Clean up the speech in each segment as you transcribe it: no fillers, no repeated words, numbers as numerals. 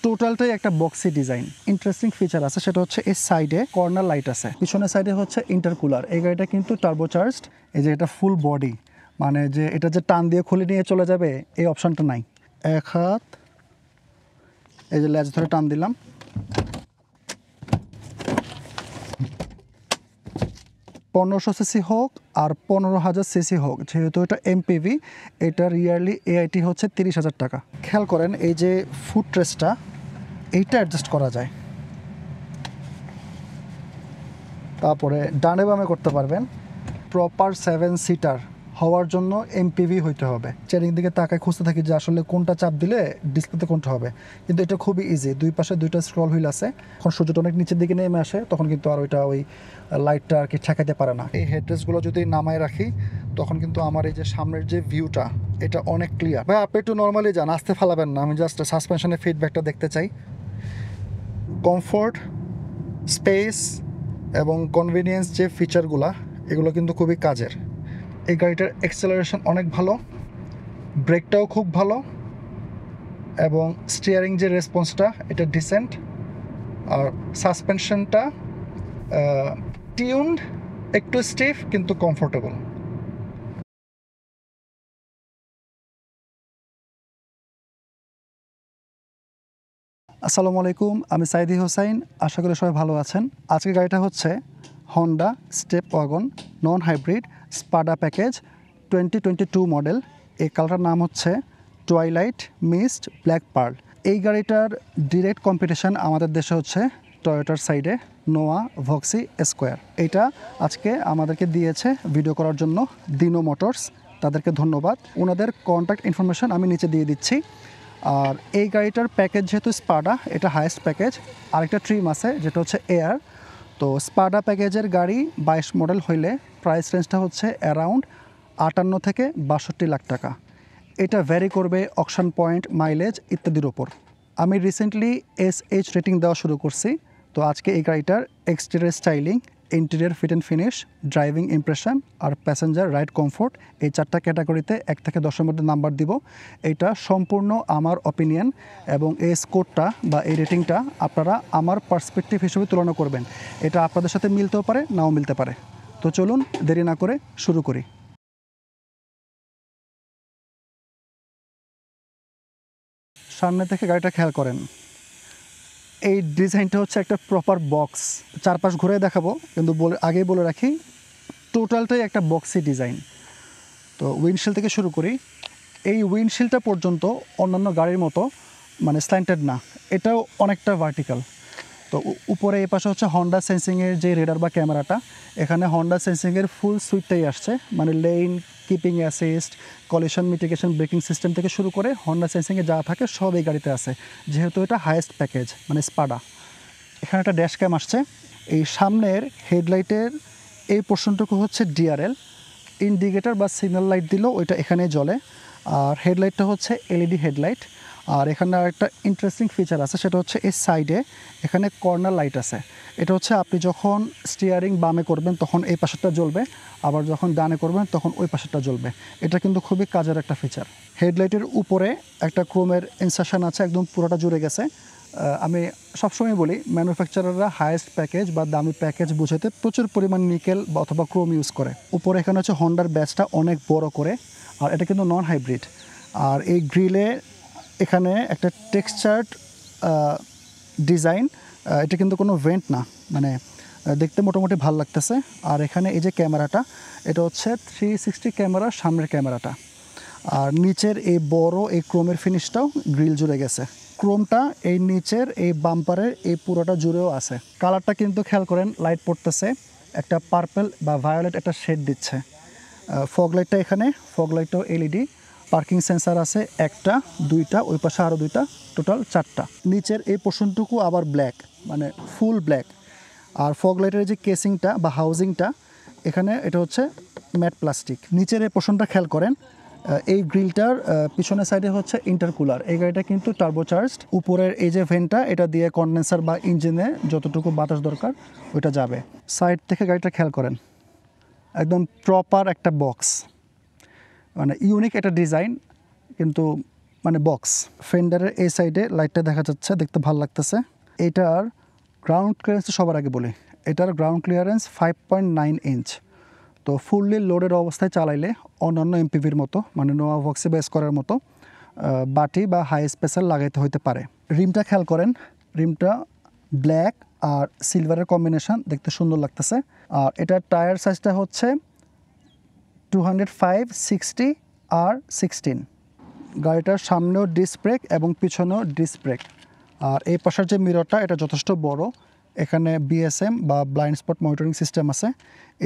টোটালটাই একটা Bakshi design. Interesting feature আছে, সেটা হচ্ছে এই সাইডে কর্নার লাইট আছে, পিছনের সাইডে হচ্ছে ইন্টারকুলার। এই গাড়িটা কিন্তু টার্বোচার্জড। এই যে এটা ফুল বডি, মানে যে এটা যে টান দিয়ে খুলে নিয়ে চলে যাবে এই অপশনটা নাই। এক হাত এই যে লেজ ধরে টান দিলাম, 1500 সিসি হোক আর 15,000 সিসি হোক, যেহেতু এটা এমপিভি, এটার ইয়ারলি এআইটি হচ্ছে 30,000 টাকা। খেয়াল করেন এই যে ফুট ট্রেসটা, এইটা অ্যাডজাস্ট করা যায়। তারপরে ডানে বামে করতে পারবেন। প্রপার 7 সিটার হওয়ার জন্য এমপিভি হইতে হবে। চারিদিক দিকে তাকায় খুঁজতে থাকি যে আসলে কোনটা চাপ দিলে ডিসপ্লেতে কোনটা হবে, কিন্তু এটা খুবই ইজি। দুই পাশে দুইটা স্ক্রল হুইল আছে। যখন সূর্যটা অনেক নিচের দিকে নেমে আসে তখন কিন্তু আর ওইটা ওই লাইটটা আর কি ঠেকাইতে পারে না। এই হেডরেস্টগুলো যদি নামায় রাখি তখন কিন্তু আমার এই যে সামনের যে ভিউটা এটা অনেক ক্লিয়ার। ভাই আপনি একটু নর্মালি যান, আসতে ফালাবেন না, আমি জাস্ট সাসপেনশনের ফিডব্যাকটা দেখতে চাই। কমফোর্ট, স্পেস এবং কনভিনিয়েন্স যে ফিচারগুলো, এগুলো কিন্তু খুবই কাজের। এই গাড়িটার অ্যাক্সেলারেশন অনেক ভালো, ব্রেকটাও খুব ভালো, এবং স্টিয়ারিং যে রেসপন্সটা এটা ডিসেন্ট, আর সাসপেনশনটা টিউনড, একটু স্টিফ কিন্তু কমফোর্টেবল। আসসালামু আলাইকুম, আমি সাইদি হোসাইন, আশা করি সবাই ভালো আছেন। আজকে গাড়িটা হচ্ছে Honda Step Wagon non hybrid Spada package 2022 model. এই কালারটার নাম হচ্ছে টুয়াইলাইট মিস্ট ব্ল্যাক পার্ল। এই গাড়িটার ডিরেক্ট কম্পিটিশন আমাদের দেশে হচ্ছে টয়োটার সাইডে নোয়া ভক্সি স্কোয়ার। এটা আজকে আমাদেরকে দিয়েছে ভিডিও করার জন্য দিনো মোটরস, তাদেরকে ধন্যবাদ। ওনাদের কন্ট্যাক্ট ইনফরমেশন আমি নিচে দিয়ে দিচ্ছি। আর এই গাড়িটার প্যাকেজ যেহেতু স্পাডা, এটা হাইয়েস্ট প্যাকেজ। আরেকটা ট্রিম আছে যেটা হচ্ছে এয়ার। তো স্পাডা প্যাকেজের গাড়ি 22 মডেল হইলে প্রাইস রেঞ্জটা হচ্ছে অ্যারাউন্ড 58 থেকে 62 লাখ টাকা। এটা ভ্যারি করবে অকশন পয়েন্ট, মাইলেজ ইত্যাদির ওপর। আমি রিসেন্টলি SH রেটিং দেওয়া শুরু করছি। তো আজকে এই গাড়িটার exterior styling, interior fit and finish, driving impression আর প্যাসেঞ্জার রাইড কমফোর্ট, এই 4টা ক্যাটাগরিতে 1 থেকে 10-এর মধ্যে নাম্বার দিব। এটা সম্পূর্ণ আমার অপিনিয়ন, এবং এই স্কোরটা বা এই রেটিংটা আপনারা আমার পার্সপেক্টিভ হিসেবে তুলনা করবেন। এটা আপনাদের সাথে মিলতেও পারে, নাও মিলতে পারে। তো চলুন দেরি না করে শুরু করি। সামনে থেকে গাড়িটা খেয়াল করেন, এই ডিজাইনটা হচ্ছে একটা প্রপার বক্স। চারপাশ ঘুরে দেখাবো, কিন্তু আগেই বলে রাখি টোটালটাই একটা বক্সি ডিজাইন। তো উইন্ডশিল্ড থেকে শুরু করি। এই উইন্ডশিল্ডটা পর্যন্ত অন্যান্য গাড়ির মতো মানে স্ল্যান্টেড না, এটাও অনেকটা ভার্টিক্যাল। তো উপরে এই পাশে হচ্ছে হন্ডা সেন্সিংয়ের যে রেডার বা ক্যামেরাটা, এখানে হন্ডা সেন্সিংয়ের ফুল সুইটটাই আসছে, মানে lane keeping assist, collision mitigation, braking system থেকে শুরু করে হন্ডা সেন্সিংয়ে যা থাকে সব এই গাড়িতে আছে, যেহেতু এটা হাইয়েস্ট প্যাকেজ মানে স্পাডা। এখানে একটা ড্যাশ ক্যাম আসছে। এই সামনের হেডলাইটের এই পোর্শনটুকু হচ্ছে ডিআরএল, ইন্ডিকেটর বা সিগন্যাল লাইট দিলেও ওইটা এখানে জ্বলে। আর হেডলাইটটা হচ্ছে এলইডি হেডলাইট। আর এখানে আরেকটা ইন্টারেস্টিং ফিচার আছে, সেটা হচ্ছে এই সাইডে এখানে কর্নার লাইট আছে। এটা হচ্ছে আপনি যখন স্টিয়ারিং বামে করবেন তখন এই পাশেরটা জ্বলবে, আবার যখন ডানে করবেন তখন ওই পাশেরটা জ্বলবে। এটা কিন্তু খুবই কাজের একটা ফিচার। হেডলাইটের উপরে একটা ক্রোমের ইনসারশন আছে, একদম পুরোটা জুড়ে গেছে। আমি সবসময় বলি ম্যানুফ্যাকচারাররা হাইয়েস্ট প্যাকেজ বা দামি প্যাকেজ বুঝাতে প্রচুর পরিমাণ নিকেল বা অথবা ক্রোম ইউজ করে। উপরে এখানে হচ্ছে হন্ডার ব্যাচটা অনেক বড় করে, আর এটা কিন্তু নন হাইব্রিড। আর এই গ্রিলে এখানে একটা টেক্সচার্ড ডিজাইন, এটা কিন্তু কোনো ভেন্ট না, মানে দেখতে মোটামুটি ভালো লাগতেছে। আর এখানে এই যে ক্যামেরাটা, এটা হচ্ছে 360 ক্যামেরার সামনের ক্যামেরাটা। আর নিচের এই বড় এই ক্রোমের ফিনিশটাও গ্রিল জুড়ে গেছে। ক্রোমটা এই নিচের এই বাম্পারের এই পুরোটা জুড়েও আছে। কালারটা কিন্তু খেয়াল করেন, লাইট পড়তেছে একটা পার্পল বা ভায়োলেট একটা শেড দিচ্ছে। ফগ লাইটটা এখানে, ফগ লাইটটাও এলইডি। পার্কিং সেন্সার আছে একটা, দুইটা, ওই পাশে আরও দুইটা, টোটাল 4টা। নিচের এই পোর্শনটুকু আবার ব্ল্যাক, মানে ফুল ব্ল্যাক। আর ফগ লাইটের যে কেসিংটা বা হাউজিংটা এখানে, এটা হচ্ছে ম্যাট প্লাস্টিক। নিচের এই পোর্শনটা খেয়াল করেন, এই গ্রিলটার পিছনের সাইডে হচ্ছে ইন্টারকুলার। এই গাড়িটা কিন্তু টার্বোচার্জড। উপরের এই যে ভেন্টটা, এটা দিয়ে কন্ডেন্সার বা ইঞ্জিনে যতটুকু বাতাস দরকার ওইটা যাবে। সাইড থেকে গাড়িটা খেয়াল করেন, একদম প্রপার একটা বক্স, মানে ইউনিক একটা ডিজাইন, কিন্তু মানে বক্স। ফেন্ডারের এই সাইডে লাইটটা দেখা যাচ্ছে, দেখতে ভালো লাগতেছে। এটার গ্রাউন্ড ক্লিয়ারেন্স সবার আগে বলি, এটার গ্রাউন্ড ক্লিয়ারেন্স 5.9 ইঞ্চ। তো ফুললি লোডেড অবস্থায় চালাইলে অন্যান্য এমপিভির মতো মানে নোয়া ভক্সে বেস করার মতো বাটি বা হাই স্পেসার লাগাইতে হইতে পারে। রিমটা খেয়াল করেন, রিমটা ব্ল্যাক আর সিলভারের কম্বিনেশন, দেখতে সুন্দর লাগতেছে। আর এটার টায়ার সাইজটা হচ্ছে 205/60 R16। গাড়িটার সামনেও ডিস্ক ব্রেক এবং পিছনেও ডিস্ক ব্রেক। আর এই পাশের যে মিররটা এটা যথেষ্ট বড়, এখানে বিএসএম বা ব্লাইন্ড স্পট মনিটরিং সিস্টেম আছে।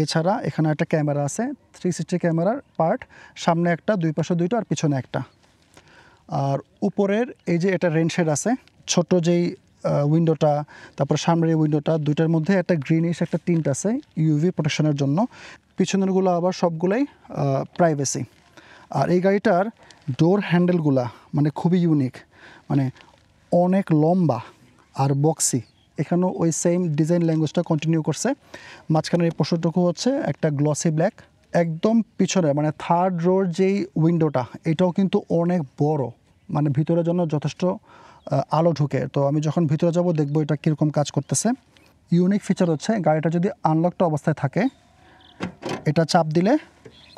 এছাড়া এখানে একটা ক্যামেরা আছে, 360 ক্যামেরার পার্ট, সামনে একটা, দুই পাশে দুইটা আর পিছনে একটা। আর উপরের এই যে এটা রেনশেড আছে, ছোট যেই উইন্ডোটা, তারপর সামনের এই উইন্ডোটা, দুইটার মধ্যে একটা গ্রিনিশ একটা টিন্ট আছে ইউভি প্রোটেকশনের জন্য। পিছনেরগুলো আবার সবগুলোই প্রাইভেসি। আর এই গাড়িটার ডোর হ্যান্ডেলগুলা মানে খুবই ইউনিক, মানে অনেক লম্বা আর বক্সি। এখানেও ওই সেম ডিজাইন ল্যাঙ্গুয়েজটা কন্টিনিউ করছে। মাঝখানের এই পোর্শনটুকু হচ্ছে একটা গ্লসি ব্ল্যাক। একদম পিছনে মানে থার্ড রোর যেই উইন্ডোটা, এটাও কিন্তু অনেক বড়, মানে ভিতরের জন্য যথেষ্ট আলো ঢুকে। তো আমি যখন ভিতরে যাব দেখবো এটা কীরকম কাজ করতেছে। ইউনিক ফিচার হচ্ছে গাড়িটা যদি আনলকড অবস্থায় থাকে, এটা চাপ দিলে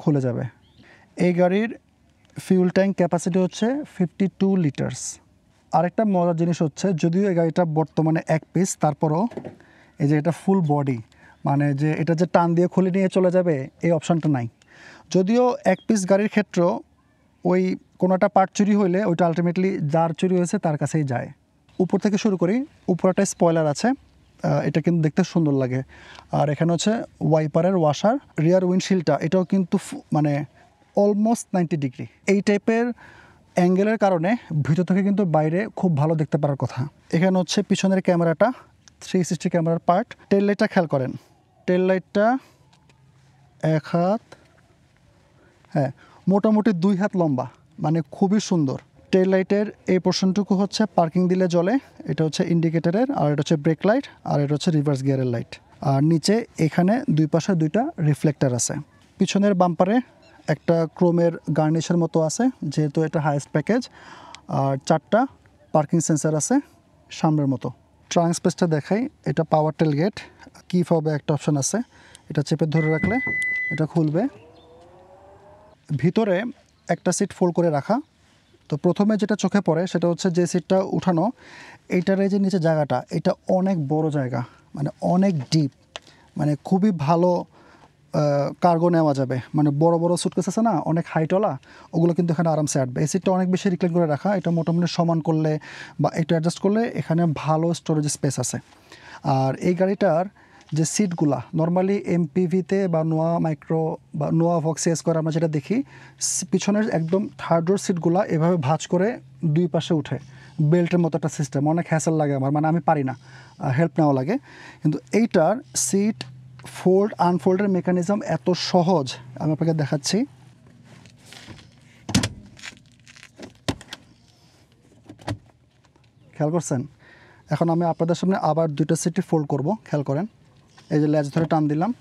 খুলে যাবে। এই গাড়ির ফিউল ট্যাঙ্ক ক্যাপাসিটি হচ্ছে 52 লিটার্স। আরেকটা মজার জিনিস হচ্ছে, যদিও এই গাড়িটা বর্তমানে এক পিস, তারপরও এই যে এটা ফুল বডি, মানে যে এটা যে টান দিয়ে খুলে নিয়ে চলে যাবে এই অপশানটা নাই। যদিও এক পিস গাড়ির ক্ষেত্রেও ওই কোনোটা পার্ট চুরি হইলে ওইটা আলটিমেটলি যার চুরি হয়েছে তার কাছেই যায়। উপর থেকে শুরু করি, উপর একটা স্পয়লার আছে, এটা কিন্তু দেখতে সুন্দর লাগে। আর এখানে হচ্ছে ওয়াইপারের ওয়াশার। রিয়ার উইন্ডশিল্ডটা এটাও কিন্তু মানে অলমোস্ট 90 ডিগ্রি। এই টাইপের অ্যাঙ্গেলের কারণে ভিতর থেকে কিন্তু বাইরে খুব ভালো দেখতে পারার কথা। এখানে হচ্ছে পিছনের ক্যামেরাটা, 360 ক্যামেরার পার্ট। টেল লাইটটা খেয়াল করেন, টেল লাইটটা এক হাত, হ্যাঁ মোটামুটি 2 হাত লম্বা, মানে খুবই সুন্দর। টেল লাইটের এই পোর্শনটুকু হচ্ছে পার্কিং দিলে জ্বলে, এটা হচ্ছে ইন্ডিকেটরের, আর এটা হচ্ছে ব্রেক লাইট, আর এটা হচ্ছে রিভার্স গিয়ারের লাইট। আর নিচে এখানে দুই পাশে দুইটা রিফ্লেক্টর আছে। পিছনের বাম্পারে একটা ক্রোমের গার্নিশের মতো আছে, যেহেতু এটা হাইয়েস্ট প্যাকেজ। আর 4টা পার্কিং সেন্সার আছে সামনের মতো। ট্রাঙ্ক স্পেসটা দেখাই, এটা পাওয়ার টেল গেট, কি ফবে একটা অপশান আছে, এটা চেপে ধরে রাখলে এটা খুলবে। ভিতরে একটা সিট ফোল্ড করে রাখা। তো প্রথমে যেটা চোখে পড়ে সেটা হচ্ছে যে সিটটা উঠানো, এইটার এই যে নিচে জায়গাটা, এটা অনেক বড় জায়গা, মানে অনেক ডিপ, মানে খুবই ভালো কার্গো নেওয়া যাবে। মানে বড় বড় সুটকেস আছে না অনেক হাইটওয়ালা, ওগুলো কিন্তু এখানে আরামসে আটবে। এই সিটটা অনেক বেশি রিক্লাইন করে রাখা, এটা মোটামুটি সমান করলে বা একটু অ্যাডজাস্ট করলে এখানে ভালো স্টোরেজ স্পেস আছে। আর এই গাড়িটার যে সিটগুলা নর্মালি এমপিভিতে বা নোয়া মাইক্রো বা নোয়া ভক্সিয়াস করে আমরা যেটা দেখি, পিছনের একদম থার্ড রোর সিটগুলা এভাবে ভাঁজ করে দুই পাশে উঠে, বেল্টের মতো একটা সিস্টেম। অনেক হ্যাসেল লাগে আমার, মানে আমি পারি না, হেল্প নেওয়া লাগে। কিন্তু এইটার সিট ফোল্ড আনফোল্ডের মেকানিজম এত সহজ, আমি আপনাকে দেখাচ্ছি। খেয়াল করছেন? এখন আমি আপনাদের সামনে আবার দুটো সিটই ফোল্ড করব, খেয়াল করেন। এই যে ল্যাচ ধরে টান দিলাম,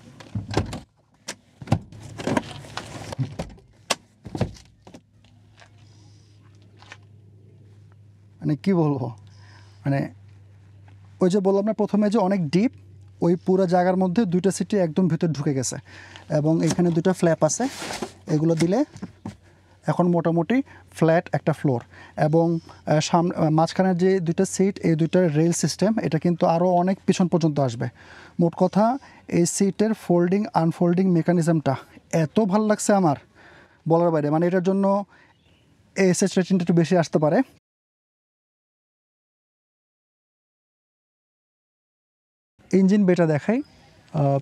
মানে কি বলবো, মানে ওই যে বললাম না প্রথমে যে অনেক ডিপ, ওই পুরো জায়গার মধ্যে দুইটা সিটই একদম ভিতরে ঢুকে গেছে। এবং এখানে দুটো ফ্ল্যাপ আছে, এগুলো দিলে এখন মোটামুটি ফ্ল্যাট একটা ফ্লোর। এবং মাঝখানের যে দুইটা সিট, এই দুইটার রেল সিস্টেম, এটা কিন্তু আরও অনেক পিছন পর্যন্ত আসবে। মোট কথা এই সিটের ফোল্ডিং আনফোল্ডিং মেকানিজমটা এত ভালো লাগছে আমার, বলার বাইরে। মানে এটার জন্য এসএস রেটিংটা একটু বেশি আসতে পারে। ইঞ্জিন বেটা দেখাই।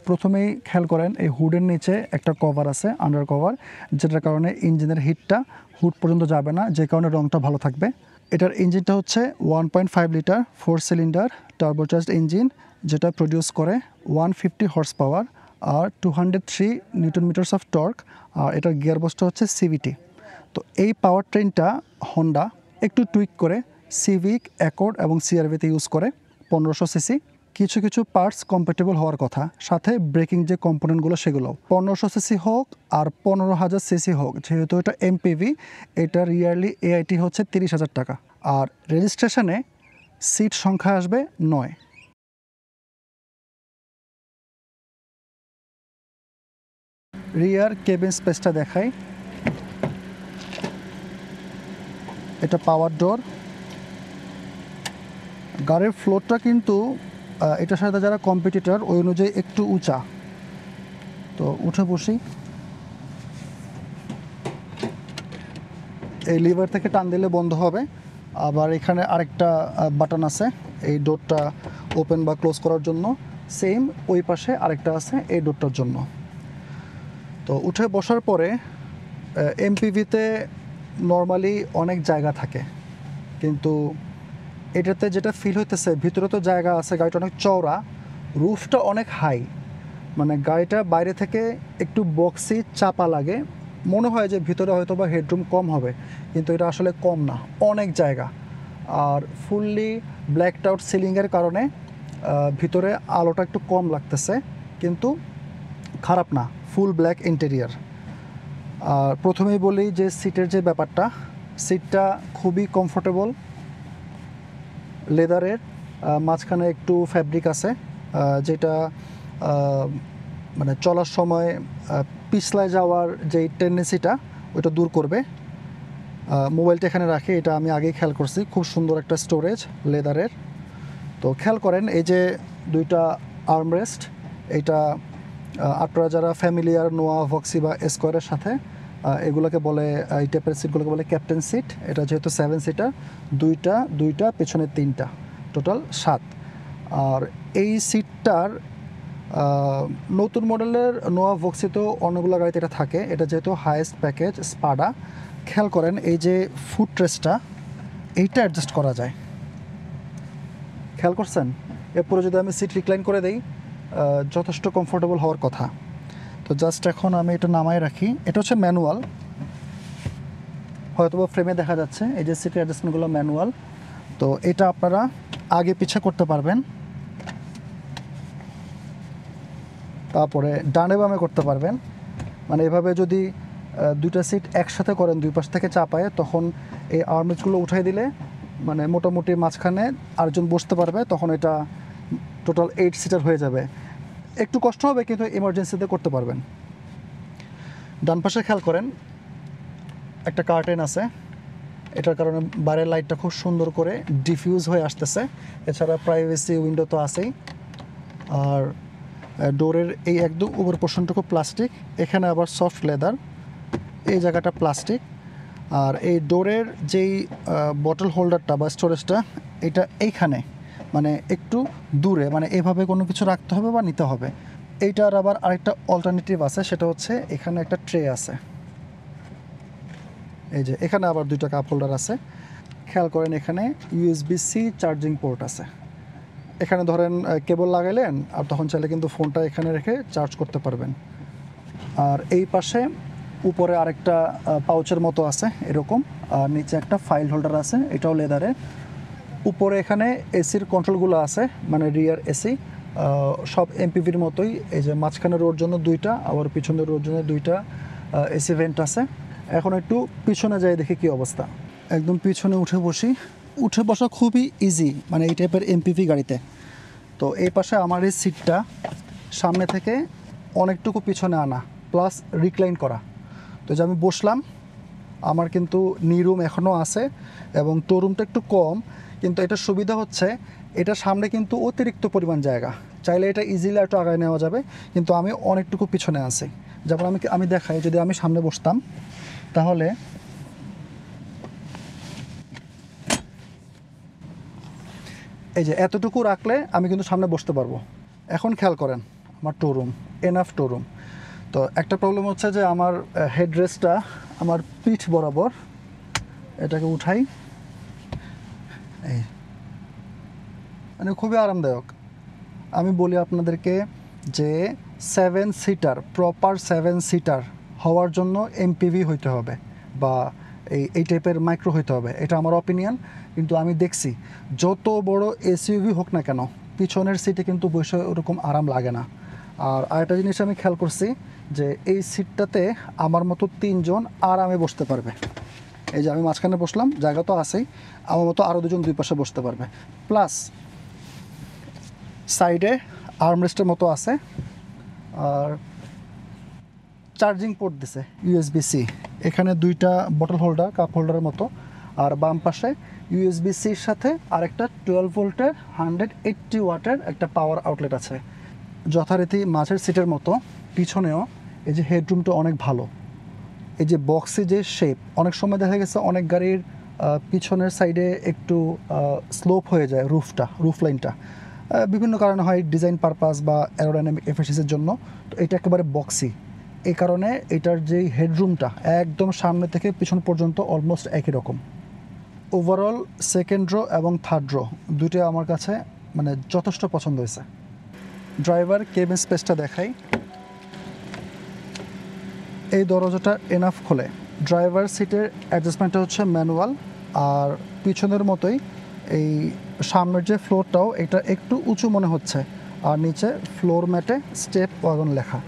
প্রথমেই খেয়াল করেন এই হুডের নিচে একটা কভার আছে, আন্ডার কভার, যেটার কারণে ইঞ্জিনের হিটটা হুড পর্যন্ত যাবে না, যে কারণে রংটা ভালো থাকবে। এটার ইঞ্জিনটা হচ্ছে 1.5 লিটার 4 সিলিন্ডার টার্বোচার্জড ইঞ্জিন, যেটা প্রডিউস করে 150 হর্স পাওয়ার আর 203 নিউটন মিটার্স অফ টর্ক। আর এটার গিয়ারবক্সটা হচ্ছে সিভিটি। তো এই পাওয়ার ট্রেনটা হন্ডা একটু টুইক করে সিভিক, অ্যাকর্ড এবং সিআরভিতে ইউজ করে 1500 সিসি। কিছু কিছু পার্টস কম্প্যাটেবল হওয়ার কথা, সাথে ব্রেকিং যে কম্পোনেন্টগুলো সেগুলো 1500 সিসি হোক আর 15,000 সিসি হোক, যেহেতু এটা এমপিভি, এটার ইয়ারলি এআইটি হচ্ছে 30,000 টাকা। আর রেজিস্ট্রেশনে সিট সংখ্যা আসবে 9। রিয়ার কেবিন স্পেসটা দেখাই। এটা পাওয়ার ডোর। গাড়ির ফ্লোরটা কিন্তু এটার সাথে যারা কম্পিটিটর ওই অনুযায়ী একটু উঁচা। তো উঠে বসি, এই লিভার থেকে টান দিলে বন্ধ হবে। আবার এখানে আরেকটা বাটন আছে এই ডোরটা ওপেন বা ক্লোজ করার জন্য, সেম ওই পাশে আরেকটা আছে এই ডোরটার জন্য। তো উঠে বসার পরে এমপিভিতে নর্মালি অনেক জায়গা থাকে, কিন্তু এটাতে যেটা ফিল হইতেছে, ভিতরে তো জায়গা আছে, গাড়িটা অনেক চওড়া, রুফটা অনেক হাই, মানে গাড়িটা বাইরে থেকে একটু বক্সি চাপা লাগে, মনে হয় যে ভিতরে হয়তো বা হেডরুম কম হবে, কিন্তু এটা আসলে কম না, অনেক জায়গা। আর ফুললি ব্ল্যাকড আউট সিলিংয়ের কারণে ভিতরে আলোটা একটু কম লাগতেছে, কিন্তু খারাপ না, ফুল ব্ল্যাক ইন্টেরিয়ার। আর প্রথমেই বলি যে সিটের যে ব্যাপারটা, সিটটা খুবই কমফোর্টেবল, লেদারের, মাঝখানে একটু ফ্যাব্রিক আছে, যেটা মানে চলার সময় পিছলায় যাওয়ার যেই টেন্ডেন্সিটা ওইটা দূর করবে। মোবাইলটা এখানে রাখি, এটা আমি আগেই খেয়াল করছি, খুব সুন্দর একটা স্টোরেজ লেদারের। তো খেয়াল করেন এই যে দুইটা আর্মরেস্ট, এইটা আপনারা যারা ফ্যামিলিয়ার নোয়া ভক্সি বা স্কোয়ারের সাথে, এগুলোকে বলে, এই টাইপের সিটগুলোকে বলে ক্যাপ্টেন সিট। এটা যেহেতু 7 সিটার, দুইটা পেছনে 3টা, টোটাল 7। আর এই সিটটার নতুন মডেলের নোয়া ভক্সিতেও অনেকগুলো গাড়িতে এটা থাকে, এটা যেহেতু হাইয়েস্ট প্যাকেজ স্পাডা। খেয়াল করেন এই যে ফুট ট্রেসটা, এইটা অ্যাডজাস্ট করা যায়, খেয়াল করছেন? এরপরে যদি আমি সিট রিক্লাইন করে দেই, যথেষ্ট কমফোর্টেবল হওয়ার কথা। তো জাস্ট এখন আমি এটা নামাই রাখি। এটা হচ্ছে ম্যানুয়াল, হয়তো বা ফ্রেমে দেখা যাচ্ছে, এই যে সিটের অ্যাডজাস্টমেন্টগুলো ম্যানুয়াল। তো এটা আপনারা আগে পিছে করতে পারবেন, তারপরে ডানে বামে করতে পারবেন। মানে এভাবে যদি দুইটা সিট একসাথে করেন, দুই পাশ থেকে চাপায়, তখন এই আর্মরেস্টগুলো উঠাই দিলে মানে মোটামুটি মাঝখানে আরেকজন বসতে পারবে, তখন এটা টোটাল 8 সিটার হয়ে যাবে। একটু কষ্ট হবে, কিন্তু এমার্জেন্সিতে করতে পারবেন। ডান পাশে খেয়াল করেন একটা কার্টেন আছে, এটার কারণে বাইরের লাইটটা খুব সুন্দর করে ডিফিউজ হয়ে আসতেছে। এছাড়া প্রাইভেসি উইন্ডো তো আছেই। আর ডোরের এই একদম উপর পোর্শনটুকু প্লাস্টিক, এখানে আবার সফট লেদার, এই জায়গাটা প্লাস্টিক। আর এই ডোরের যেই বটল হোল্ডারটা বা স্টোরেজটা, এটা এইখানে মানে একটু দূরে, মানে এভাবে কোনো কিছু রাখতে হবে বা নিতে হবে। এইটার আবার আরেকটা অল্টারনেটিভ আছে, সেটা হচ্ছে এখানে একটা ট্রে আছে, এই যে এখানে আবার 2টা কাপ হোল্ডার আছে। খেয়াল করেন এখানে USB-C চার্জিং পোর্ট আছে। এখানে ধরেন কেবল লাগাইলেন, আর তখন চাইলে কিন্তু ফোনটা এখানে রেখে চার্জ করতে পারবেন। আর এই পাশে উপরে আরেকটা পাউচের মতো আছে এরকম, আর নিচে একটা ফাইল হোল্ডার আছে, এটাও লেদারের। উপরে এখানে এসির কন্ট্রোলগুলো আছে, মানে রিয়ার এসি, সব এমপিভির মতোই। এই যে মাঝখানে রোর জন্য 2টা, আবার পিছনের রোর জন্য 2টা এসি ভেন্ট আছে। এখন একটু পিছনে যাই, দেখি কি অবস্থা। একদম পিছনে উঠে বসি। উঠে বসা খুবই ইজি মানে এই টাইপের এমপিভি গাড়িতে। তো এই পাশে আমার এই সিটটা সামনে থেকে অনেকটুকু পিছনে আনা, প্লাস রিক্লাইন করা। তো যে আমি বসলাম, আমার কিন্তু নি রুম এখনও আছে এবং টো রুমটা একটু কম, কিন্তু এটার সুবিধা হচ্ছে এটা সামনে কিন্তু অতিরিক্ত পরিমাণ জায়গা, চাইলে এটা ইজিলি একটু আগায় নেওয়া যাবে, কিন্তু আমি অনেকটুকু পিছনে আছি। যেমন আমি দেখাই, যদি আমি সামনে বসতাম তাহলে এই যে এতটুকু রাখলে আমি কিন্তু সামনে বসতে পারবো। এখন খেয়াল করেন আমার টো রুম, এনাফ টো রুম। তো একটা প্রবলেম হচ্ছে যে আমার হেডরেস্টটা আমার পিঠ বরাবর, এটাকে উঠাই, এই মানে খুবই আরামদায়ক। আমি বলি আপনাদেরকে যে 7 সিটার, প্রপার 7 সিটার হওয়ার জন্য এমপিভি হইতে হবে বা এই টাইপের মাইক্রো হইতে হবে, এটা আমার অপিনিয়ন। কিন্তু আমি দেখছি যত বড় এসইউভি হোক না কেন, পিছনের সিটে কিন্তু বসে ওরকম আরাম লাগে না। আর আরেকটা জিনিস আমি খেয়াল করছি যে এই সিটটাতে আমার মতো 3 জন আরামে বসতে পারবে। এই যে আমি মাঝখানে বসলাম, জায়গা তো আছেই, আমার মতো আরও 2 জন 2 পাশে বসতে পারবে। প্লাস সাইডে আর্মরেস্টের মতো আছে, আর চার্জিং পোর্ট দিছে USB-C। এখানে 2টা বটল হোল্ডার, কাপ হোল্ডারের মতো। আর বাম পাশে USB-Cর সাথে আরেকটা 12 ভোল্টের 180 ওয়াটের একটা পাওয়ার আউটলেট আছে। যথারীতি মাঝের সিটের মতো পিছনেও এই যে হেডরুমটা অনেক ভালো। এই যে বক্সে যে শেপ, অনেক সময় দেখা গেছে অনেক গাড়ির পিছনের সাইডে একটু স্লোপ হয়ে যায় রুফ লাইনটা, বিভিন্ন কারণে হয়, ডিজাইন পারপাস বা অ্যারোডাইনামিক এফিসিয়েন্সির জন্য। তো এটা একেবারে বক্সি, এই কারণে এটার যেই হেডরুমটা একদম সামনে থেকে পিছন পর্যন্ত অলমোস্ট একই রকম। ওভারঅল সেকেন্ড রো এবং থার্ড রো দুটোই আমার কাছে মানে যথেষ্ট পছন্দ হয়েছে। ড্রাইভার কেবিন স্পেসটা দেখাই। এই দরজাটা এনাফ খোলে। ড্রাইভার সিটের অ্যাডজাস্টমেন্টটা হচ্ছে ম্যানুয়াল, আর পিছনের মতোই এই সামনের যে ফ্লোরটাও এটা একটু উঁচু মনে হচ্ছে, আর নিচে ফ্লোর ম্যাটে স্টেপ ওয়াগন লেখা।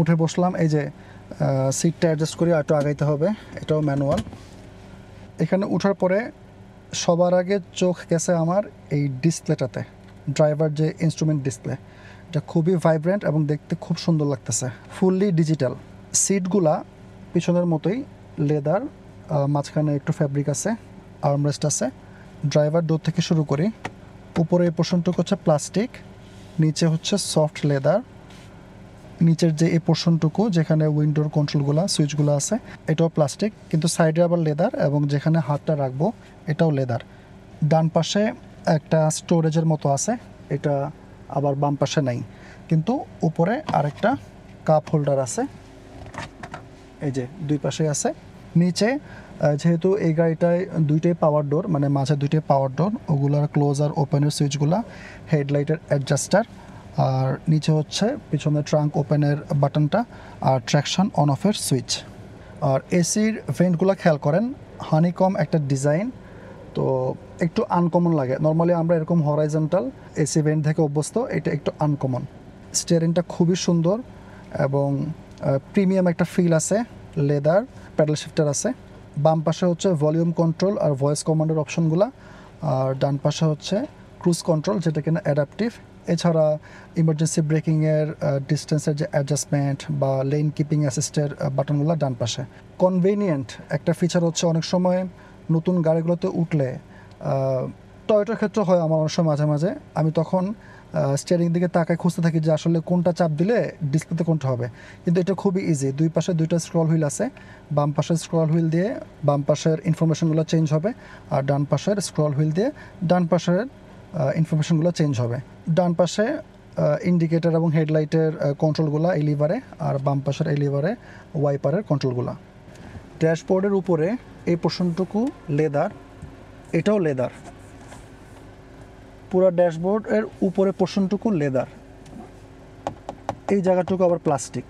উঠে বসলাম, এই যে সিটটা অ্যাডজাস্ট করে একটু আগাইতে হবে, এটাও ম্যানুয়াল। এখানে উঠার পরে সবার আগে চোখ গেছে আমার এই ডিসপ্লেটাতে, ড্রাইভার যে ইনস্ট্রুমেন্ট ডিসপ্লে, এটা খুবই ভাইব্রেন্ট এবং দেখতে খুব সুন্দর লাগতেছে, ফুললি ডিজিটাল। সিটগুলা পিছনের মতোই লেদার, মাঝখানে একটু ফ্যাব্রিক আছে, আর্মরেস্ট আছে। ড্রাইভার ডোর থেকে শুরু করি, উপরে এই পোর্শনটুকু হচ্ছে প্লাস্টিক, নিচে হচ্ছে সফট লেদার। নিচের যে এই পোর্শনটুকু যেখানে উইন্ডোর কন্ট্রোলগুলো সুইচগুলো আছে এটাও প্লাস্টিক, কিন্তু সাইডে আবার লেদার, এবং যেখানে হাতটা রাখবো এটাও লেদার। ডান পাশে একটা স্টোরেজের মতো আছে, এটা আবার বাম পাশে নাই, কিন্তু উপরে আরেকটা কাপ হোল্ডার আছে, এই যে 2 পাশে আছে। নিচে যেহেতু এই গাড়িটায় 2টাই পাওয়ার ডোর, মানে মাঝে 2টাই পাওয়ার ডোর, ওগুলার ক্লোজ আর ওপেনের সুইচগুলা, হেডলাইটের অ্যাডজাস্টার, আর নিচে হচ্ছে পিছনে ট্রাঙ্ক ওপেনের বাটনটা আর ট্র্যাকশন অন অফের সুইচ। আর এসির ভেন্টগুলো খেয়াল করেন, হানিকম একটা ডিজাইন, তো একটু আনকমন লাগে। নর্মালি আমরা এরকম হরাইজন্টাল এসি ভেন্ট থেকে অভ্যস্ত, এটা একটু আনকমন। স্টিয়ারিংটা খুবই সুন্দর এবং প্রিমিয়াম একটা ফিল আছে, লেদার, প্যাডেল শিফটার আছে। বাম পাশে হচ্ছে ভলিউম কন্ট্রোল আর ভয়েস কমান্ডের অপশনগুলো, আর ডান পাশে হচ্ছে ক্রুজ কন্ট্রোল, যেটা কিনা অ্যাডাপটিভ। এছাড়া ইমার্জেন্সি ব্রেকিংয়ের ডিস্টেন্সের যে অ্যাডজাস্টমেন্ট বা লেন কিপিং অ্যাসিস্টের বাটনগুলো ডান পাশে। কনভেনিয়েন্ট একটা ফিচার হচ্ছে অনেক সময় নতুন গাড়িগুলোতে উঠলে, টয়োটার ক্ষেত্রে হয় আমার অনেক সময় মাঝে মাঝে, আমি তখন স্টিয়ারিং দিকে তাকায় খুঁজতে থাকি যে আসলে কোনটা চাপ দিলে ডিসপ্লেতে কোনটা হবে, কিন্তু এটা খুবই ইজি। 2 পাশে 2টা স্ক্রল হুইল আছে, বাম পাশের স্ক্রল হুইল দিয়ে বাম পাশের ইনফরমেশনগুলো চেঞ্জ হবে, আর ডান পাশের স্ক্রল হুইল দিয়ে ডান পাশের ইনফরমেশনগুলো চেঞ্জ হবে। ডান পাশে ইন্ডিকেটর এবং হেডলাইটের কন্ট্রোলগুলো এই লিভারে, আর বাম পাশের এই লিভারে ওয়াইপারের কন্ট্রোলগুলো। ড্যাশবোর্ডের উপরে এই পোর্শনটুকু লেদার, এটাও লেদার, পুরো ড্যাশবোর্ডের উপরে পোর্শনটুকু লেদার, এই জায়গাটুকু আবার প্লাস্টিক।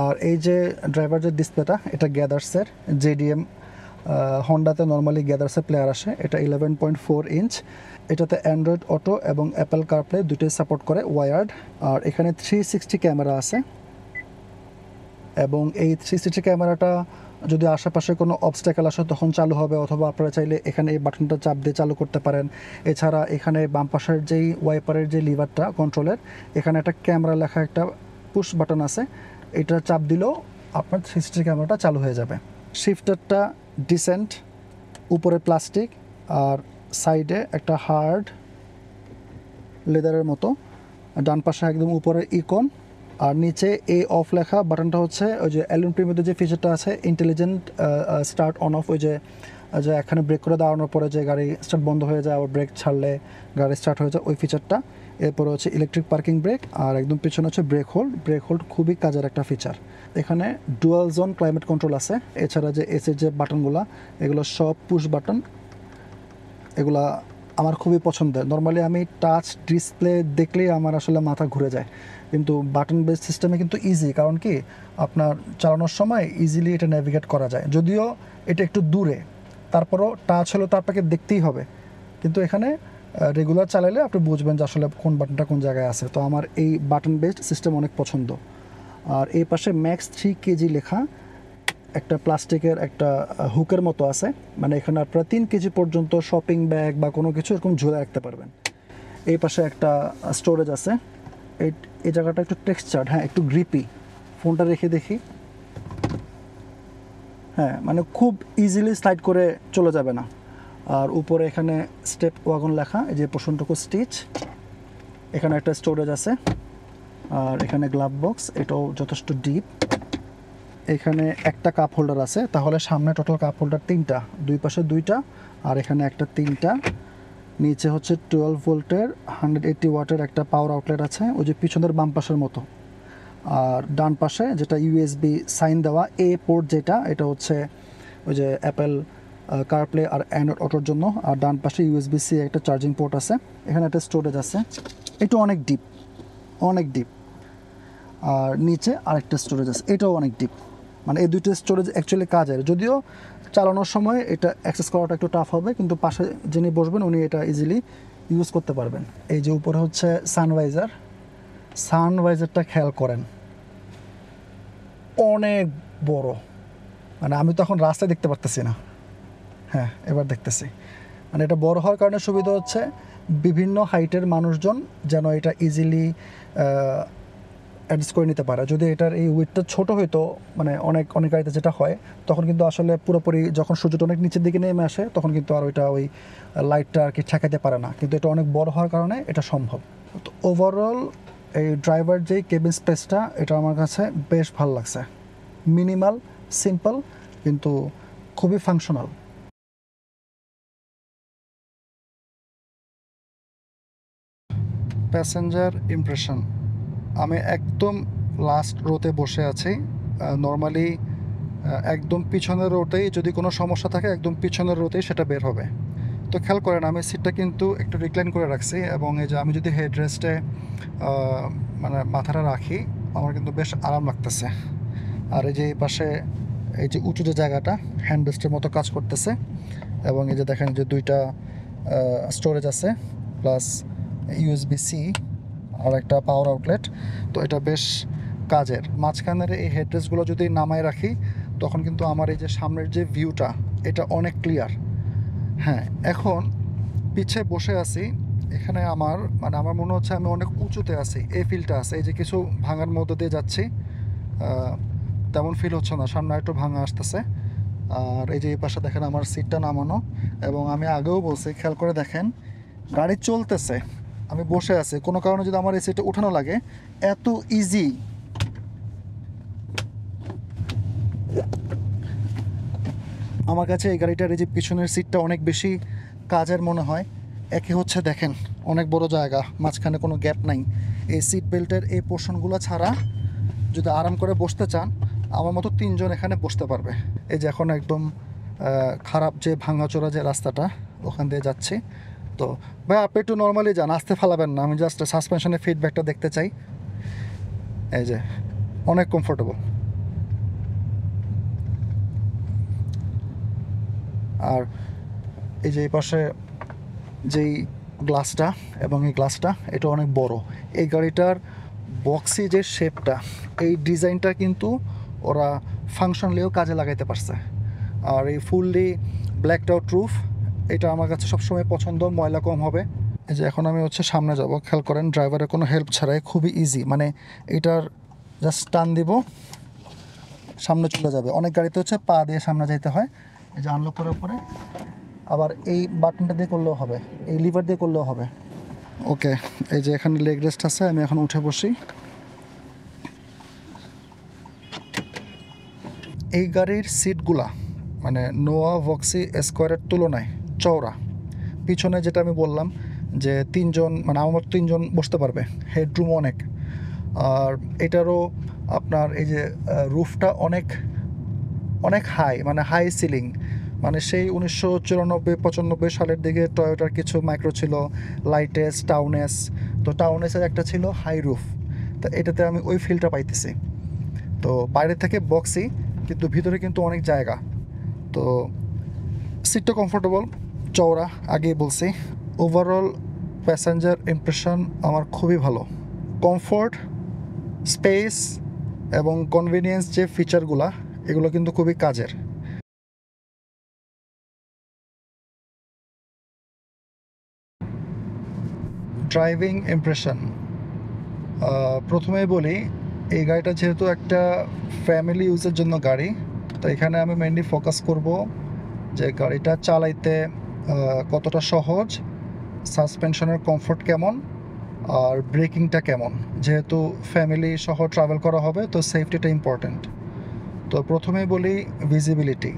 আর এই যে ড্রাইভার যে ডিসপ্লেটা, এটা গ্যাদার্সের JDM, হন্ডাতে নর্মালি গ্যাদার্সের প্লেয়ার আসে, এটা 11.4 ইঞ্চ। এটাতে অ্যান্ড্রয়েড অটো এবং অ্যাপেল কারপ্লে দুটোই সাপোর্ট করে, ওয়ার্ড। আর এখানে 360 ক্যামেরা আছে, এবং এই 360 ক্যামেরাটা যদি আশেপাশে কোনো অবস্ট্যাকেল আসে তখন চালু হবে, অথবা আপনারা চাইলে এখানে এই বাটনটা চাপ দিয়ে চালু করতে পারেন। এছাড়া এখানে বাম পাশের যেই ওয়াইপারের যে লিভারটা কন্ট্রোলের, এখানে একটা ক্যামেরা লেখা একটা পুশ বাটন আছে, এটা চাপ দিলেও আপনার 360 ক্যামেরাটা চালু হয়ে যাবে। শিফটারটা ডিসেন্ট, উপরে প্লাস্টিক আর সাইডে একটা হার্ড লেদারের মতো, ডান পাশে একদম উপরে ইকন, আর নিচে অফ লেখা বাটনটা হচ্ছে ওই যে অ্যালুন প্রিমিয়ার যে ফিচারটা আছে ইন্টেলিজেন্ট স্টার্ট অন অফ, ওই যে এখানে ব্রেক করে দাঁড়ানোর পরে যে গাড়ি স্টার্ট বন্ধ হয়ে যায়, আবার ব্রেক ছাড়লে গাড়ি স্টার্ট হয়ে যায়, ওই ফিচারটা। এরপরে হচ্ছে ইলেকট্রিক পার্কিং ব্রেক, আর একদম পিছনে হচ্ছে ব্রেক হোল্ড খুবই কাজের একটা ফিচার। এখানে ডুয়াল জোন ক্লাইমেট কন্ট্রোল আছে। এছাড়া যে এসির যে বাটনগুলো, এগুলো সব পুশ বাটন, এগুলা আমার খুবই পছন্দের। নর্মালি আমি টাচ ডিসপ্লে দেখলেই আমার আসলে মাথা ঘুরে যায়, কিন্তু বাটন বেস সিস্টেমে কিন্তু ইজি, কারণ কি আপনার চালানোর সময় ইজিলি এটা নেভিগেট করা যায়। যদিও এটা একটু দূরে, তারপরও টাচ হলেও তো আপনাকে দেখতেই হবে, কিন্তু এখানে রেগুলার চালালে আপনি বুঝবেন যে আসলে কোন বাটনটা কোন জায়গায় আছে। তো আমার এই বাটন বেসড সিস্টেম অনেক পছন্দ। আর এই পাশে ম্যাক্স 3 কেজি লেখা একটা প্লাস্টিকের একটা হুকের মতো আছে, মানে এখানে আপনারা 3 কেজি পর্যন্ত শপিং ব্যাগ বা কোনো কিছু এরকম ঝুলে রাখতে পারবেন। এই পাশে একটা স্টোরেজ আছে। এই জায়গাটা একটু টেক্সচার্ড, হ্যাঁ একটু গ্রিপি। ফোনটা রেখে দেখি, হ্যাঁ মানে খুব ইজিলি স্লাইড করে চলে যাবে না। আর উপরে এখানে স্টেপ ওয়াগন লেখা, এই যে পোর্শনটুকু স্টিচ। এখানে একটা স্টোরেজ আছে, আর এখানে গ্লাভ বক্স, এটাও যথেষ্ট ডিপ। এখানে একটা কাপ হোল্ডার আছে, তাহলে সামনে টোটাল কাপ হোল্ডার 3টা, দুই পাশে 2টা, আর এখানে একটা 3টা। নিচে হচ্ছে 12 ভোল্টের 180 ওয়াটের একটা পাওয়ার আউটলেট আছে, ওই যে পিছনের বাম পাশের মতো। আর ডান পাশে যেটা ইউএসবি সাইন দেওয়া এ পোর্ট, যেটা এটা হচ্ছে ওই যে অ্যাপেল কারপ্লে আর অ্যান্ড্রয়েড অটোর জন্য। আর ডান পাশে ইউএসবি সি একটা চার্জিং পোর্ট আছে। এখানে একটা স্টোরেজ আছে, এটা অনেক ডিপ, অনেক ডিপ। আর নিচে আরেকটা স্টোরেজ আছে, এটাও অনেক ডিপ। মানে এই দুইটা স্টোরেজ অ্যাকচুয়ালি কাজের, যদিও চালানোর সময় এটা অ্যাক্সেস করাটা একটু টাফ হবে, কিন্তু পাশে যিনি বসবেন উনি এটা ইজিলি ইউজ করতে পারবেন। এই যে উপরে হচ্ছে সানভাইজারটা খেয়াল করেন, অনেক বড়। মানে আমি তো এখন রাস্তায় দেখতে পারতেছি না, হ্যাঁ এবার দেখতেছি। মানে এটা বড় হওয়ার কারণে সুবিধা হচ্ছে বিভিন্ন হাইটের মানুষজন যেন এটা ইজিলি অ্যাডজাস্ট করে নিতে পারে। যদি এটার এই উইথটা ছোট হইতো, মানে অনেক গাড়িতে যেটা হয়, তখন কিন্তু আসলে পুরোপুরি যখন সূর্যটা অনেক নিচের দিকে নেমে আসে তখন কিন্তু আর ওইটা ওই লাইটটা আর কি ঠেকাইতে পারে না। কিন্তু এটা অনেক বড় হওয়ার কারণে এটা সম্ভব। তো ওভারঅল এই ড্রাইভার যেই কেবিন স্পেসটা, এটা আমার কাছে বেশ ভালো লাগছে। মিনিমাল, সিম্পল, কিন্তু খুবই ফাংশনাল। প্যাসেঞ্জার ইমপ্রেশন, আমি একদম লাস্ট রোতে বসে আছি। নর্মালি একদম পিছনের রোতেই যদি কোনো সমস্যা থাকে, একদম পিছনের রোতেই সেটা বের হবে। তো খেয়াল করেন আমি সিটটা কিন্তু একটু রিক্লাইন করে রাখছি, এবং এই যে আমি যদি হেড রেস্টে মানে মাথাটা রাখি, আমার কিন্তু বেশ আরাম লাগতেছে। আর এই যে এই পাশে এই যে উঁচু যে জায়গাটা হ্যান্ড রেস্টের মতো কাজ করতেছে, এবং এই যে দেখেন যে 2টা স্টোরেজ আছে, প্লাস ইউএসবি সি আর একটা পাওয়ার আউটলেট। তো এটা বেশ কাজের। মাঝখানের এই হেডরেস্টগুলো যদি নামায় রাখি, তখন কিন্তু আমার এই যে সামনের যে ভিউটা, এটা অনেক ক্লিয়ার। হ্যাঁ, এখন পিছে বসে আছি, এখানে আমার মনে হচ্ছে আমি অনেক উঁচুতে আছি, এই ফিলটা আছে। এই যে কিছু ভাঙার মধ্যে দিয়ে যাচ্ছি, তেমন ফিল হচ্ছে না, সামনে একটু ভাঙা আসতেছে। আর এই যে এই পাশে দেখেন আমার সিটটা নামানো, এবং আমি আগেও বলছি, খেয়াল করে দেখেন গাড়ি চলতেছে, আমি বসে আছি, কোনো কারণে যদি আমার এই সিটে উঠানো লাগে, এত ইজি। আমার কাছে এই গাড়িটার এই যে পিছনের সিটটা অনেক বেশি কাজের মনে হয়। একে হচ্ছে দেখেন অনেক বড় জায়গা, মাঝখানে কোনো গ্যাপ নাই। এই সিট বেল্টের এই পোর্শনগুলো ছাড়া যদি আরাম করে বসতে চান, আমার মতো 3 জন এখানে বসতে পারবে। এই যে এখন একদম খারাপ যে ভাঙাচোরা যে রাস্তাটা, ওখান দিয়ে যাচ্ছি। তো ভাই আপনি একটু নর্মালি যান, আসতে ফালাবেন না, আমি জাস্ট সাসপেনশনের ফিডব্যাকটা দেখতে চাই। এই যে অনেক কমফোর্টেবল। আর এই যে এই পাশে যেই গ্লাসটা, এবং এই গ্লাসটা এটা অনেক বড়। এই গাড়িটার বক্সি যে শেপটা, এই ডিজাইনটা কিন্তু ওরা ফাংশনালিও কাজে লাগাইতে পারছে। আর এই ফুললি ব্ল্যাকড আউট রুফ, এটা আমার কাছে সবসময় পছন্দ, ময়লা কম হবে। এই যে এখন আমি হচ্ছে সামনে যাব, খেয়াল করেন ড্রাইভারের কোনো হেল্প ছাড়াই খুবই ইজি, মানে এটার জাস্ট টান দিব, সামনে চলে যাবে। অনেক গাড়িতে হচ্ছে পা দিয়ে সামনে যেতে হয়। এই যে আনলক করার পরে আবার এই বাটনটা দিয়ে করলেও হবে, এই লিভার দিয়ে করলেও হবে। ওকে, এই যে এখানে লেগ রেস্ট আছে, আমি এখন উঠে বসি। এই গাড়ির সিটগুলা মানে নোয়া ভক্সি স্কোয়ারের তুলনায় চওড়া। পিছনে যেটা আমি বললাম যে 3 জন, মানে আমার 3 জন বসতে পারবে, হেডরুম অনেক। আর এটারও আপনার এই যে রুফটা অনেক অনেক হাই, মানে হাই সিলিং। মানে সেই 1994-95 সালের দিকে টয়োটার কিছু মাইক্রো ছিল, লাইটেস, টাউনেস। তো টাউনেসের একটা ছিল হাই রুফ, তো এটাতে আমি ওই ফিলটা পাইতেছি। তো বাইরে থেকে বক্সই, কিন্তু ভিতরে কিন্তু অনেক জায়গা। তো সিটটা কমফোর্টেবল, চওড়া, আগেই বলছি। ওভারঅল প্যাসেঞ্জার ইমপ্রেশন আমার খুবই ভালো। কমফোর্ট, স্পেস এবং কনভিনিয়েন্স যে ফিচারগুলো, এগুলো কিন্তু খুবই কাজের। ড্রাইভিং ইমপ্রেশন, প্রথমেই বলি এই গাড়িটা যেহেতু একটা ফ্যামিলি ইউজের জন্য গাড়ি, তো এখানে আমি মেনলি ফোকাস করব যে গাড়িটা চালাইতে কতটা সহজ, সাসপেনশনের কমফোর্ট কেমন, আর ব্রেকিংটা কেমন। যেহেতু ফ্যামিলি সহ ট্রাভেল করা হবে, তো সেফটিটা ইম্পর্ট্যান্ট। তো প্রথমেই বলি ভিজিবিলিটি।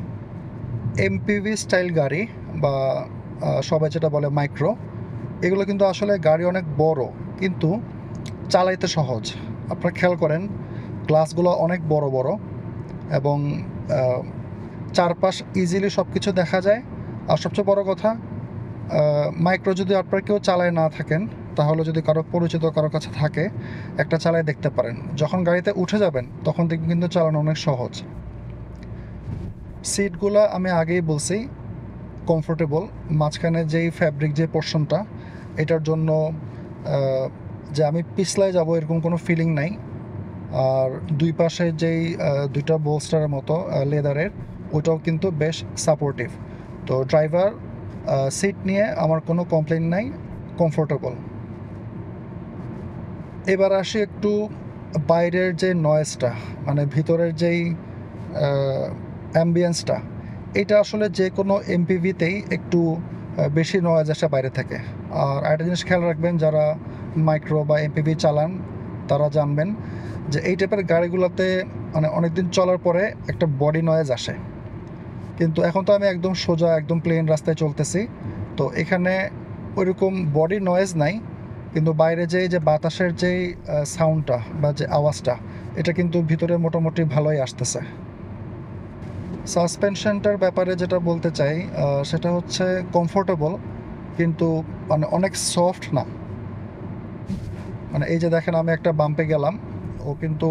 এমপিভি স্টাইল গাড়ি বা সবাই যেটা বলে মাইক্রো, এগুলো কিন্তু আসলে গাড়ি অনেক বড়, কিন্তু চালাইতে সহজ। আপনারা খেয়াল করেন গ্লাসগুলো অনেক বড় বড় এবং চারপাশ ইজিলি সব কিছু দেখা যায়। আর সবচেয়ে বড় কথা, মাইক্রো যদি আপনারা কেউ চালায় না থাকেন, তাহলে যদি কারো পরিচিত কারো কাছে থাকে, একটা চালায় দেখতে পারেন। যখন গাড়িতে উঠে যাবেন তখন দেখবেন কিন্তু চালানো অনেক সহজ। সিটগুলো আমি আগেই বলছি কমফোর্টেবল। মাঝখানে যেই ফ্যাব্রিক যে পোর্শনটা, এটার জন্য যে আমি পিছলায় যাব এরকম কোনো ফিলিং নাই। আর দুই পাশে যেই দুইটা বোলস্টারের মতো লেদারের, ওইটাও কিন্তু বেশ সাপোর্টিভ। তো ড্রাইভার সিট নিয়ে আমার কোনো কমপ্লেন নাই, কমফোর্টেবল। এবার আসি একটু বাইরের যে নয়েজটা, মানে ভিতরের যেই অ্যাম্বিয়েন্সটা, এটা আসলে যে কোনো এমপিভিতেই একটু বেশি নয়েজ আসে বাইরে থেকে। আর একটা জিনিস খেয়াল রাখবেন, যারা মাইক্রো বা এমপিভি চালান তারা জানবেন যে এই টাইপের গাড়িগুলোতে মানে অনেকদিন চলার পরে একটা বডি নয়েজ আসে। কিন্তু এখন তো আমি একদম সোজা একদম প্লেন রাস্তায় চলতেছি, তো এখানে ওইরকম বডি নয়েজ নাই। কিন্তু বাইরে যে বাতাসের যেই সাউন্ডটা বা যে আওয়াজটা, এটা কিন্তু ভিতরে মোটামুটি ভালোই আসতেছে। সাসপেনশনটার ব্যাপারে যেটা বলতে চাই, সেটা হচ্ছে কমফোর্টেবল, কিন্তু মানে অনেক সফট না। মানে এই যে দেখেন আমি একটা বাম্পে গেলাম, ও কিন্তু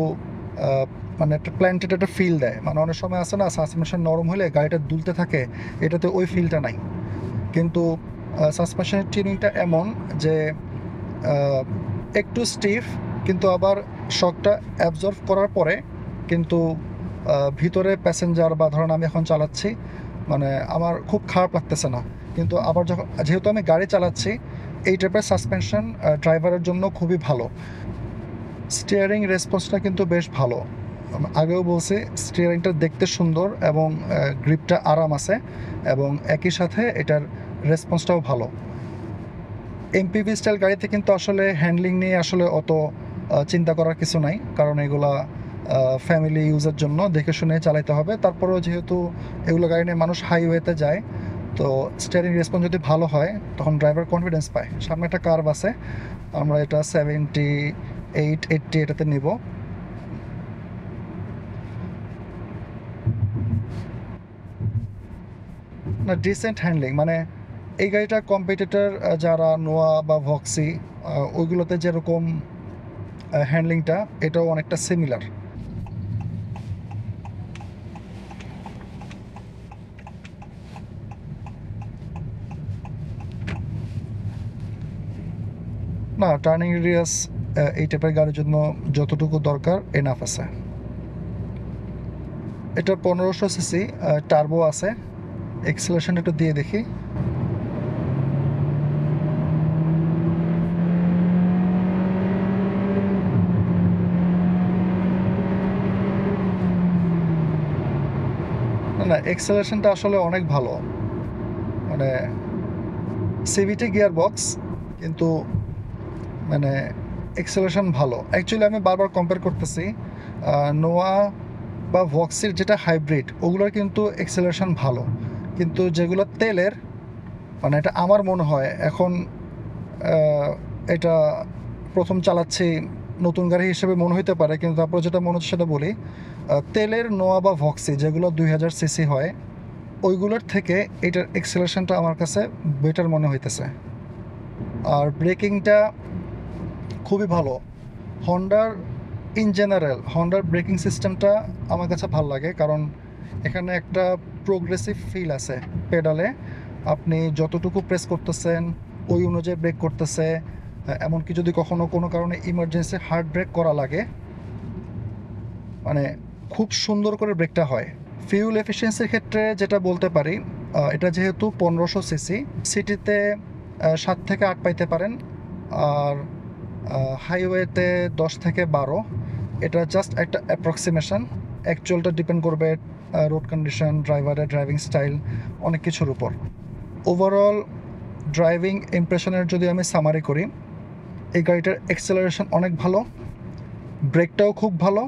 মানে একটা প্ল্যান্টেড একটা ফিল দেয়। মানে অনেক সময় আছে না, সাসপেনশন নরম হলে গাড়িটা দুলতে থাকে, এটাতে ওই ফিলটা নাই। কিন্তু সাসপেনশনের টিউনিংটা এমন যে একটু স্টিফ, কিন্তু আবার শকটা অ্যাবজর্ব করার পরে কিন্তু ভিতরে প্যাসেঞ্জার বা ধরুন আমি এখন চালাচ্ছি, মানে আমার খুব খারাপ লাগতেছে না। কিন্তু আবার যখন, যেহেতু আমি গাড়ি চালাচ্ছি, এই টাইপের সাসপেনশন ড্রাইভারের জন্য খুবই ভালো। স্টিয়ারিং রেসপন্সটা কিন্তু বেশ ভালো। আগেও বলছি স্টিয়ারিংটা দেখতে সুন্দর এবং গ্রিপটা আরাম আছে, এবং একই সাথে এটার রেসপন্সটাও ভালো। এমপিভি স্টাইল গাড়িতে কিন্তু আসলে হ্যান্ডলিং নিয়ে আসলে অত চিন্তা করার কিছু নাই, কারণ এগুলা ফ্যামিলি ইউজের জন্য দেখে শুনে চালাতে হবে। তারপরেও যেহেতু এগুলো গাড়ি নিয়ে মানুষ হাইওয়েতে যায়, তো স্টিয়ারিং রেসপন্স যদি ভালো হয় তখন ড্রাইভার কনফিডেন্স পায়। সামনে একটা কার্ভ আছে, আমরা এটা 78-80 এটাতে নিব। না, ডিসেন্ট হ্যান্ডলিং, মানে এই গাড়িটা কম্পিটিটর যারা নোয়া বা ভক্সি, ওইগুলোতে যেরকম হ্যান্ডলিংটা, এটাও অনেকটা সিমিলার। না, টার্নিং রেডিয়াস এই টাইপের গাড়ির জন্য যতটুকু দরকার এনাফ আছে। এটা 1500 সিসি, টার্বো আছে। এক্সেলারেশন একটু দিয়ে দেখি। না না, এক্সেলারেশনটা আসলে অনেক ভালো। মানে সিভিটি গিয়ার বক্স, কিন্তু মানে এক্সেলারেশন ভালো। অ্যাকচুয়ালি আমি বারবার কম্পেয়ার করতেছি নোয়া বা ভক্সির যেটা হাইব্রিড, ওগুলোর কিন্তু এক্সেলারেশন ভালো, কিন্তু যেগুলো তেলের, মানে এটা আমার মনে হয় এখন এটা প্রথম চালাচ্ছি, নতুন গাড়ি হিসেবে মনে হইতে পারে, কিন্তু তারপর যেটা মনে হচ্ছে সেটা বলি, তেলের নোয়া বা ভক্সি যেগুলো 2000 সিসি হয়, ওইগুলোর থেকে এটার এক্সেলারেশনটা আমার কাছে বেটার মনে হইতেছে। আর ব্রেকিংটা খুবই ভালো। হন্ডার ইন জেনারেল হন্ডার ব্রেকিং সিস্টেমটা আমার কাছে ভালো লাগে, কারণ এখানে একটা প্রোগ্রেসিভ ফিল আছে পেডালে। আপনি যতটুকু প্রেস করতেছেন ওই অনুযায়ী ব্রেক করতেছে। এমনকি যদি কখনো কোনো কারণে ইমার্জেন্সি হার্ড ব্রেক করা লাগে, মানে খুব সুন্দর করে ব্রেকটা হয়। ফিউল এফিসিয়েন্সির ক্ষেত্রে যেটা বলতে পারি, এটা যেহেতু 1500 সিসি, সিটিতে 7 থেকে 8 পাইতে পারেন, আর হাইওয়েতে 10 থেকে 12। এটা জাস্ট একটা অ্যাপ্রক্সিমেশন, অ্যাকচুয়ালটা ডিপেন্ড করবে রোড কন্ডিশন, ড্রাইভারের ড্রাইভিং স্টাইল, অনেক কিছুর উপর। ওভারঅল ড্রাইভিং ইমপ্রেশনের যদি আমি সামারি করি, এই গাড়িটার অ্যাক্সেলারেশন অনেক ভালো, ব্রেকটাও খুব ভালো,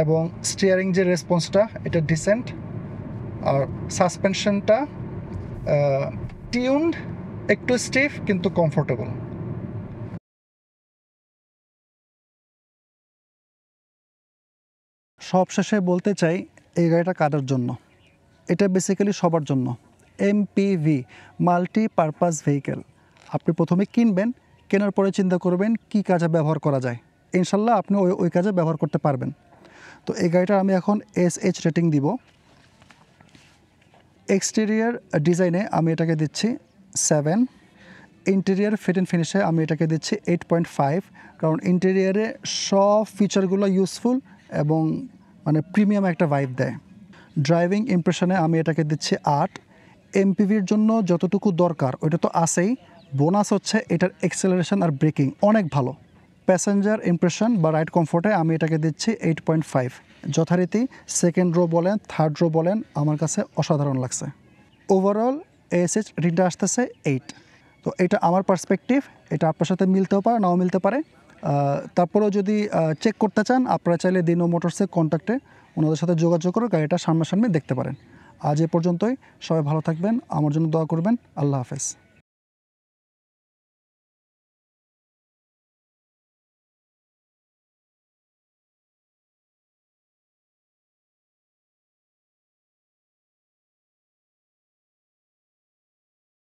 এবং স্টিয়ারিং যে রেসপন্সটা এটা ডিসেন্ট, আর সাসপেনশনটা টিউনড, একটু স্টিফ কিন্তু কমফোর্টেবল। সবশেষে বলতে চাই, এই গাড়িটা কাদের জন্য? এটা বেসিক্যালি সবার জন্য। MPV, multi purpose vehicle. আপনি প্রথমে কিনবেন, কেনার পরে চিন্তা করবেন কি কাজে ব্যবহার করা যায়। ইনশাল্লাহ আপনি ওই কাজে ব্যবহার করতে পারবেন। তো এই গাড়িটা আমি এখন SH রেটিং দিব। এক্সটেরিয়ার ডিজাইনে আমি এটাকে দিচ্ছি 7। ইন্টেরিয়ার ফিট অ্যান্ড ফিনিশে আমি এটাকে দিচ্ছি 8.5, কারণ ইন্টেরিয়ারে সব ফিচারগুলো ইউজফুল এবং মানে প্রিমিয়াম একটা ভাইব দেয়। ড্রাইভিং ইমপ্রেশনে আমি এটাকে দিচ্ছি 8। এমপিভির জন্য যতটুকু দরকার ওইটা তো আছেই, বোনাস হচ্ছে এটার এক্সেলারেশন আর ব্রেকিং অনেক ভালো। প্যাসেঞ্জার ইমপ্রেশন বা রাইড কমফোর্টে আমি এটাকে দিচ্ছি 8.5। যথারীতি সেকেন্ড রো বলেন, থার্ড রো বলেন, আমার কাছে অসাধারণ লাগছে। ওভারঅল ASH রেটিংটা আসতেছে 8। তো এটা আমার পার্সপেক্টিভ, এটা আপনার সাথে মিলতেও পারে, নাও মিলতে পারে। তারপরেও যদি চেক করতে চান, আপনারা চাইলে দিনো মোটরসের কন্ট্যাক্টে ওনাদের সাথে যোগাযোগ করে গাড়িটা সামনাসামনি দেখতে পারেন। আজ এ পর্যন্তই। সবাই ভালো থাকবেন, আমার জন্য দোয়া করবেন। আল্লাহ হাফেজ।